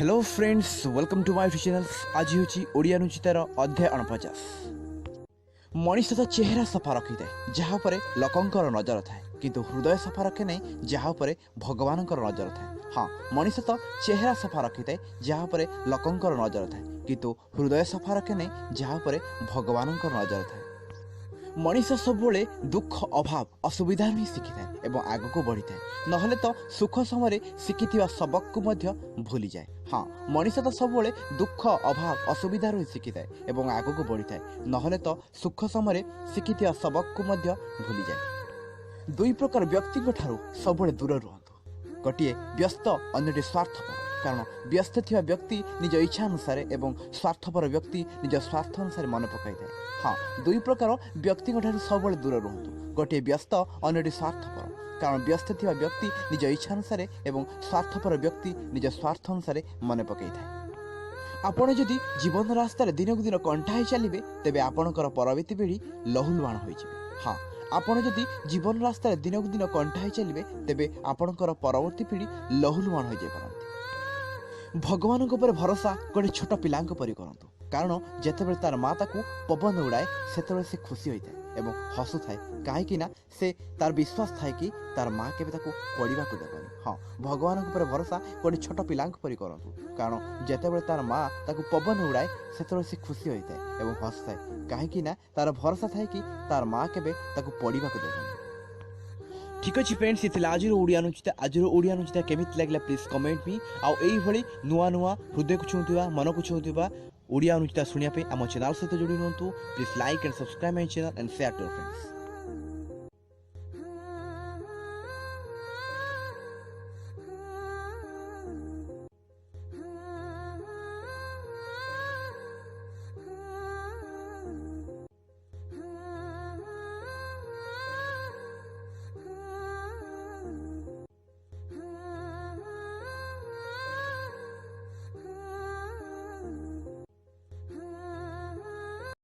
Hello friends, welcome to my channel. आज हूँ ओडिया अनुचितार अध्याय 49। मनीष तो चेहरा सफा रखी थाए जहाँपर लोकंर नजर थाए, किंतु हृदय सफा रखे नहीं जहाँपर भगवान नजर थाए। हाँ, मनीष तो चेहरा सफा रखी थाए जहाँपर लोकंर नजर थाए, किंतु हृदय सफा रखे नहीं जहाँपर भगवान नजर थाए। मनीष सबुले दुख अभाव असुविधा ही शिखी थाए और आग को बढ़ी थाए, नहले तो सुख समय शिखि सबक को भूली जाए। हाँ, मनीष तो सबुले दुख अभाव असुविधा ही शिखी थाए और आग को बढ़ी थाए, नहले तो सुख समय शिखि सबक को भूली जाए। दुई प्रकार व्यक्ति ठारू सबुले दूर रुहतु। गोटे व्यस्त, अन्यटी स्वार्थपर। कारण व्यस्त थिया व्यक्ति निज इच्छा अनुसार एवं स्वार्थपर व्यक्ति निज स्वार्थ अनुसार मन पकाई थाए। हाँ, दुई प्रकार व्यक्ति सब दूर रुहतु। गोटे व्यस्त, अन्यटी स्वार्थपर। कारण व्यस्त थिया व्यक्ति निज इच्छा अनुसार एवं स्वार्थपर व्यक्ति निज स्वार्थ अनुसार मन पकाई थाए। आपण जदि जीवन रास्तार दिनक दिन कंठाई चलिए तेबे आपणकर परवर्ती पीढ़ी लहुलुहाण हो जाए। हाँ, आपण जदि जीवन रास्तार दिनक दिन कंठाई चलिए तेबे आपणकर परवर्ती पीढ़ी लहुलुहाण हो जाए। भगवान उपर भरोसा गोटे छोट पिला परी करतु। कारण जितेबाला तार माँ ताकू पवन उड़ाए से से खुशी होता है और हसु थाए, कहीं से तार विश्वास थाए कि तार माँ के पढ़ा देवनी। हाँ, भगवान उपर भरोसा गोटे छोट पिला परी करतु। कारण जितेबाला तार माँ ताकू पवन उड़ाए से खुशी होता है और हसु थाए, कहीं तार भरोसा थाए कि तार माँ के पढ़ा देवनी। ठीक अच्छे फ्रेंड्स, ये आज ओडिया अनुचिता। आज ओडिया अनुचिता केमी लगे प्लीज कमेंट मी। आउ यही नुआ नुआ हृदय को छुआ मन को छुआ ओडिया अनुचिता शुणापी आम चैनल सहित जोड़ी रुहतु। Please like and subscribe my channel and share to your friends.